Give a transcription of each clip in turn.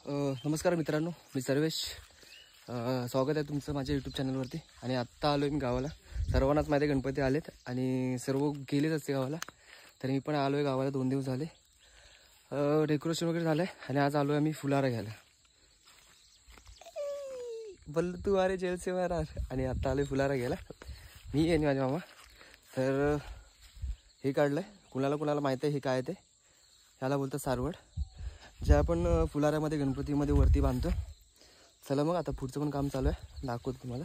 नमस्कार मित्रांनो, मी सर्वेश. स्वागत आहे तुमचं माझ्या यूट्यूब चॅनलवरती. आणि आत्ता आलो आहे मी गावाला. सर्वांनाच माहिती गणपती आलेत आणि सर्व गेलेच असते गावाला, तर मी पण आलो आहे गावाला. 2 दिवस झाले. डेकोरेशन वगैरे झालं आहे आणि आज आलो आहे आम्ही फुलारा घ्यायला. बल्लू तू अरे जेल से मारा. आणि आत्ता आलो आहे फुलारा घ्यायला मी आणि माझ्या मामा. तर हे काढलं आहे. कुणाला माहीत आहे हे काय ते. ह्याला बोलतं सारवड, जे आपण फुलाऱ्यामध्ये गणपतीमध्ये वरती बांधतो. चला मग आता पुढचं पण काम चालू आहे, दाखवतो तुम्हाला.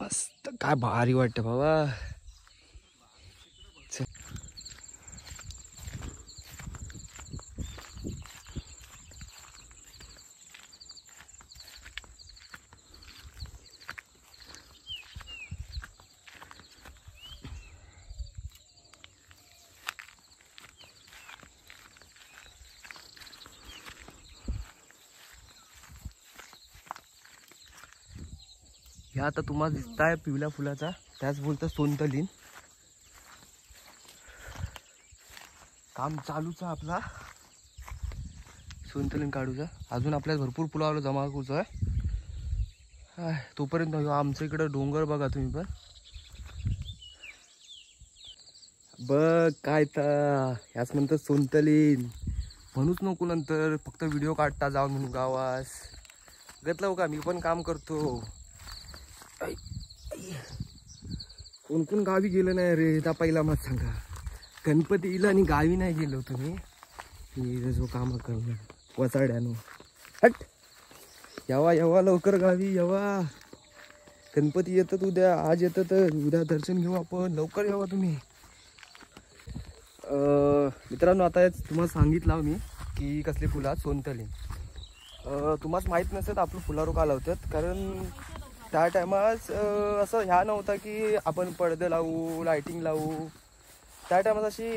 मस्त काय भारी वाटतं बाबा. ह्या आता तुम्हाला दिसताय पिवळ्या फुलाचा, त्याच बोलतं सोनतलीन. काम चालूच आहे आपला सोनतलीन काढूचा. अजून आपल्याला भरपूर फुलावलं जमा करूचं आहे. तोपर्यंत आमच्या इकडं डोंगर बघा तुम्ही पण. बघ काय तर ह्याच नंतर सोनतलीन म्हणूच नको नंतर फक्त व्हिडिओ काढता जाऊन म्हणून गावास घेतलं का. मी पण काम करतो. कोण कोण गावी गेलं नाही रे. त्या पहिला मग सांगा, गणपतीला आणि गावी नाही गेलो तुम्ही. जो काम करणं वसाड्यानो हट. यवा लवकर गावी यवा. गणपती येतात उद्या. आज येतं तर उद्या दर्शन घेऊ आपण. लवकर यावा तुम्ही. मित्रांनो आता तुम्हाला सांगितलं मी की कसली फुलं सोनतली. तुम्हाला माहीत नसेल आपलं फुलारो का लावतात, कारण त्या टायमास असं ह्या नव्हता की आपण पडदे लावू लाईटिंग लावू. त्या टायमात अशी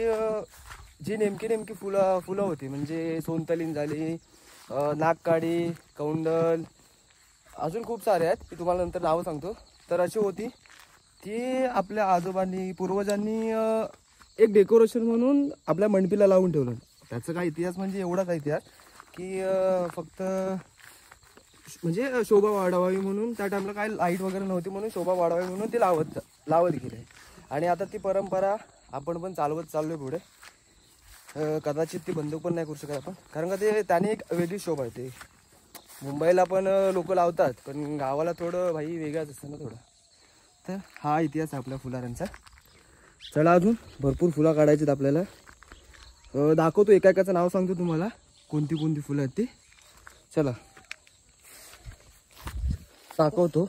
जी नेमकी फुलं होती, म्हणजे सोनतलीन झाली, नागकाडी, कौंडल, अजून खूप सारे आहेत. मी तुम्हाला नंतर नावं सांगतो. तर अशी होती ती आपल्या आजोबांनी पूर्वजांनी एक डेकोरेशन म्हणून आपल्या मंडपीला लावून ठेवलं. त्याचा काय इतिहास म्हणजे एवढाच इतिहास की फक्त म्हणजे शोभा वाढवावी म्हणून. त्या टाइमला काय लाईट वगैरे नव्हती म्हणून शोभा वाढवावी म्हणून ती लावत गेले. आणि आता ती परंपरा आपण पण चालवत चाललोय पुढे. कदाचित ती बंद पण नाही करू शकत आपण, कारण का ते त्याने एक वेगळी शोभा आहे. ते मुंबईला पण लोक लावतात, पण गावाला थोडं भाई वेगळंच असतं ना थोडं. तर हा इतिहास आहे आपल्या फुलारांचा. चला अजून भरपूर फुलं काढायची आपल्याला. दाखवतो एकाचं नाव सांगतो तुम्हाला कोणती कोणती फुलं आहेत ती. चला दाखवतो.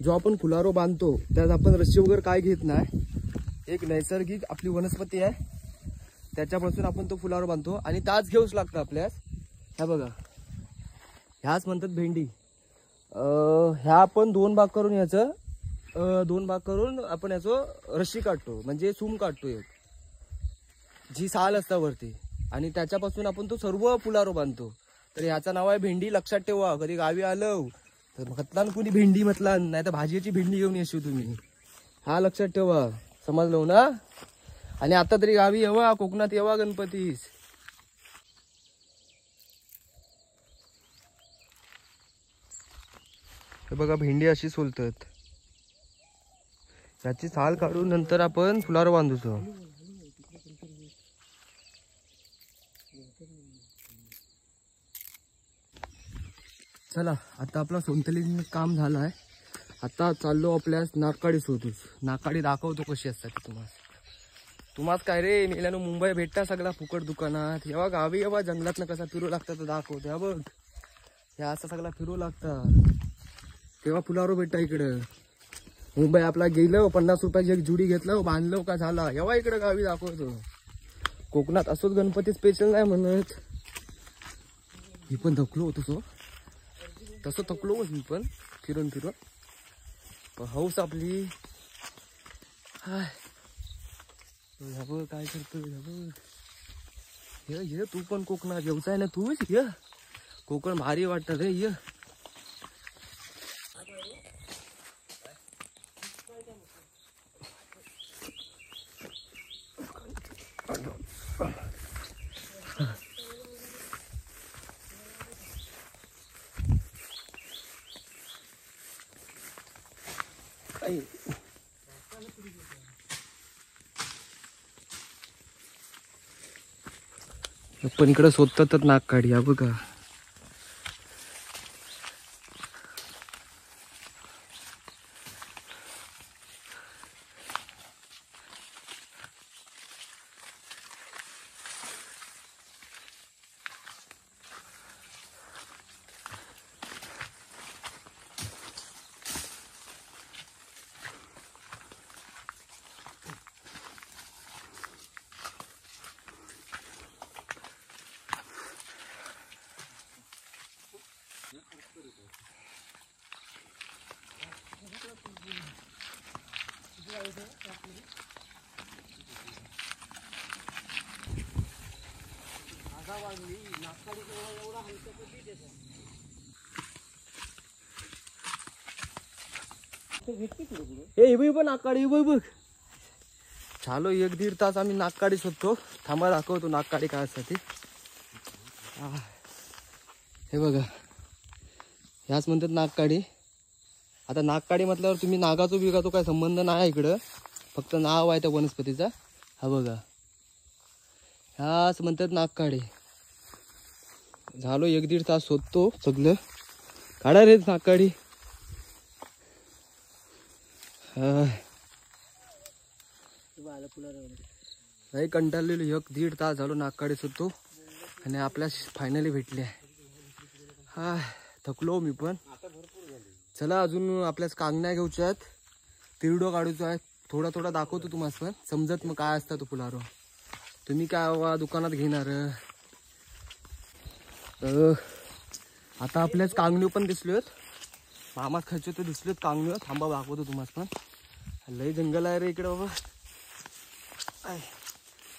जो आपण फुलारो बांधतो त्यात आपण रस्सी वगैरे काय घेत नाही. एक नैसर्गिक आपली वनस्पती आहे, त्याच्यापासून आपण तो फुलारो बांधतो. आणि त्याच घेऊच लागतं आपल्यास. ह्या बघा, ह्याच म्हणतात भेंडी. ह्या आपण 2 भाग करून याचं 2 भाग करून आपण याचं रस्सी काढतो, म्हणजे सूम काढतो एक, जी साल असता वरती. आणि त्याच्यापासून आपण तो सर्व फुलारो बांधतो. तर ह्याचं नाव आहे भेंडी. लक्षात ठेवा, कधी गावी आलं तर म्हटला ना कुणी भेंडी म्हटला, नाही तर भाजीची भेंडी घेऊन येशील तुम्ही. हा लक्षात ठेवा, समजलो ना. आणि आता तरी गावी येवा, कोकणात येवा गणपतीस. हे बघा भेंडी अशी सोलतात. याची साल काढून नंतर आपण फुलारो बांधतो. चला आता आपला सोनतलीन काम झालं आहे. आता चाललो आपल्यास नागकाडी शोधूच. नागकाडी दाखवतो कशी असतात तुम्हाला काय रे मेल्यानं मुंबई भेटता सगळा फुकट दुकानात. जेव्हा गावी येवा जंगलातनं कसा फिरू लागतात तर दाखवतो. हा बघ, ह्या असा सगळा फिरू लागतात तेव्हा फुलारो भेटता इकडं. मुंबई आपला गेलं 50 रुपयाची एक जुडी घेतलं बांधलं का झाला. येवा इकडं गावी दाखवतो. कोकणात असोच गणपती स्पेशल नाही म्हणत. मी पण थकलो होतो तो, तसं थकलो मी पण फिरून हौस आपली. हाय काय करतो ये तू पण कोकणात व्यवसाय ना तूच ये. कोकण भारी वाटतं रे. ये पण इकडं शोधतात नागकाडी, हा बघा. पण नागकाडी बघ. चालो 1-1.5 तास आम्ही नागकाडी शोधतो. थांबा दाखवतो नागकाडी काय असतात ती. हे बघा, ह्याच म्हणतात नागकाडी. आता नागकाडी म्हटल्यावर तुम्ही नागाचो बिगाचो काय संबंध नाही इकडं, फक्त नाव आहे त्या वनस्पतीचा. हा बघा, ह्याच म्हणतात नागकाडी. झालो 1-1.5 तास शोधतो सगळं. काढा रे नागकाडी. नाही कंटाळलेलो, 1-1.5 तास झालो नागकाडी शोधतो आणि आपल्या फायनली भेटले. हा थकलो मी पण. चला अजून आपल्याच कांगण्या घ्यायच्या आहेत, तिरडो काढूचा आहे. थोडा थोडा दाखवतो तुम्हाला पण समजत मग काय असतं तो फुलारो. तुम्ही काय बाबा दुकानात घेणार. आता आपल्याच कांगण्या पण दिसलेत, मामात खायचे तर दिसलेत कांगण्या. थांबा दाखवतो तुम्हाला पण. लय जंगल आहे रे इकडे बाबा.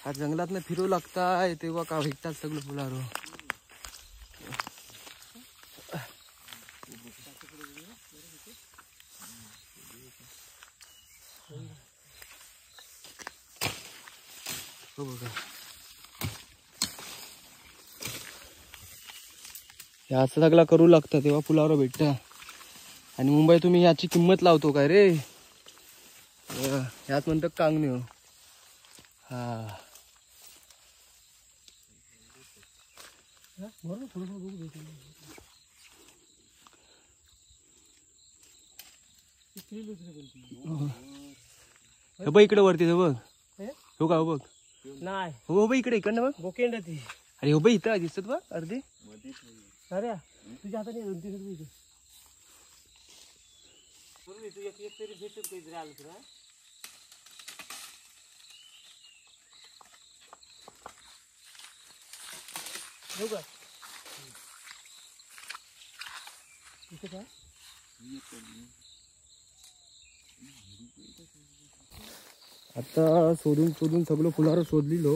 हा जंगलात फिरू लागताय तेव्हा का भेटतात सगळं फुलारो. हो बघा, हे असं सगळं करू लागतं तेव्हा फुलावर भेटत. आणि मुंबई तुम्ही याची किंमत लावतो काय रे. ह्याच म्हणतात कांगणे. हा बघ इकडे वरती बघ. हो का बघ. नाही हो बघ इकडे इकडनं बघ बोकेंड ती. अरे हो बघ इथं दिसत बघ अर्धी. अरे तुझ्या हाताने 2-3 एक तरी भेटत काही आलं तुला. हो का इथे काय आता शोधून शोधून सगळं फुलावर शोधलेलो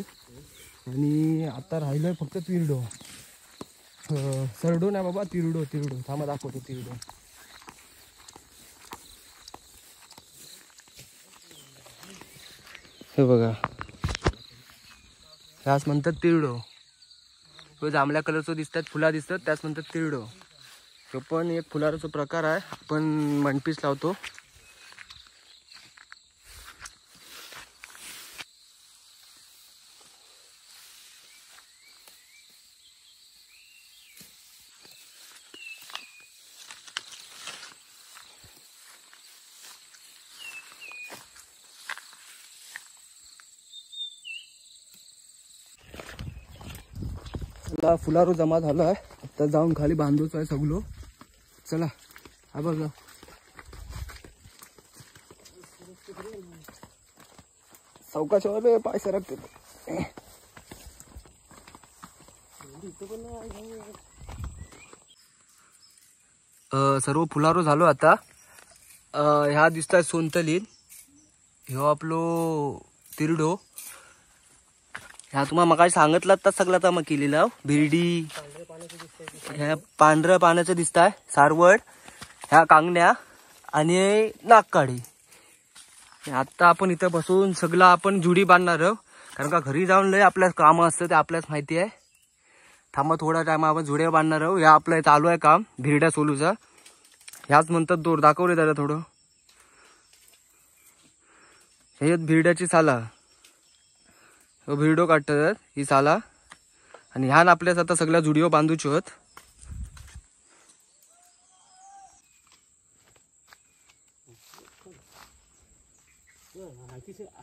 आणि आता राहिलोय फक्त तिरडो. सरडो नाही बाबा, तिरडो. तिरडो थांबा दाखवतो तिरडो. हे बघा, ह्याच म्हणतात तिरडो. तो जांभळ्या कलरचं दिसतात फुला दिसतात त्याच म्हणतात तिरडो. तो पण एक फुलाचा प्रकार आहे. आपण मनपीस लावतो. फुलारो जमा झाला आहे. आता जाऊन खाली बांधूच आहे सगळं. चला हा बघा, सावकाशवाले पाय सरकते. सर्व फुलारो झालो आता. ह्या दिसतात सोनतलीन, ह्यो आपलो तिरडो. ह्या तुम्हाला मग सांगितलं तर सगळं तर मग केलेला बिर्डी. ह्या पांढऱ्या पाण्याचं दिसत आहे सारवड, ह्या कांगण्या आणि नागकाडी. आता आपण इथं बसून सगळं आपण जुडी बांधणार. कारण का घरी जाऊन लय आपल्याला कामं असतं ते आपल्याच माहिती आहे. थांबा थोडा टाइम आपण जुड्या बांधणार आहोत. या आपलं चालू आहे काम भिरड्या सोलूचा. ह्याच म्हणतात दोर दाखव रे दादा थोडं. ह्यात भिरड्याची साला भिरडो काढतात ही साला आणि ह्यान आपल्याच आता सगळ्या जुडिओ बांधूची होत.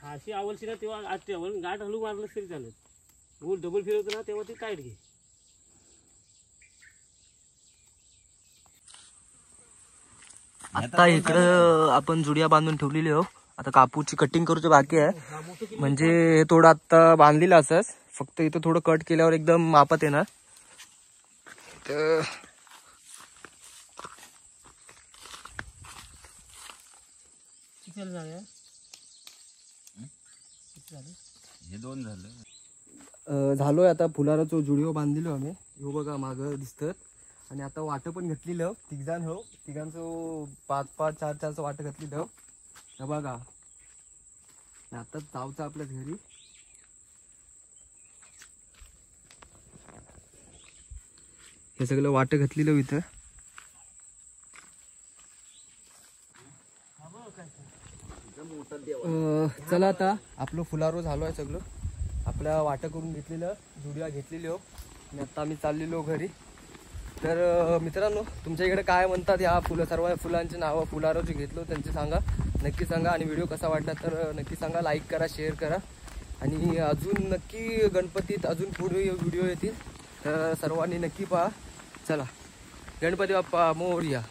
हाशी आवडशी ना तेव्हा आज तेव्हा गाठ हलू मारलं तरी चालेल. गोल डबल फिरवतो ना तेव्हा ते टाईट घे. आता इकडं आपण जुडिया बांधून ठेवलेली हो. आता कापूची कटिंग करूची बाकी आहे. म्हणजे हे थोडं आता बांधलेलं असंच फक्त इथं थोडं कट केल्यावर एकदम मापात येणार. तर हे 2 झालं. झालोय आता फुलाराचा जुडिओ बांधलेलो आम्ही. हो बघा मागं दिसतात. आणि आता वाटं पण घेतलेलं तिघजण हो. तिघांचं 5-5 4-4 वाटं घातलेलं हे बघा. आता जाऊचं आपल्या घरी. हे सगळं वाटं घातलेलं इथं. चला आता आपलं फुलारो झालो आहे सगळं. आपल्या वाटं करून घेतलेलं जुडिया घेतलेली हो. आणि आता आम्ही चाललेलो घरी. तर मित्रांनो तुमच्या इकडे काय म्हणतात या सर्व फुलांची नावं फुलारोचे घेतलो त्यांचे सांगा नक्की सांगा. आणि व्हिडिओ कसा वाटला तर नक्की सांगा. लाईक करा शेअर करा. आणि अजून नक्की गणपतीत अजून पुढे व्हिडिओ येतील तर सर्वांनी नक्की पहा. चला गणपती बाप्पा मोरया.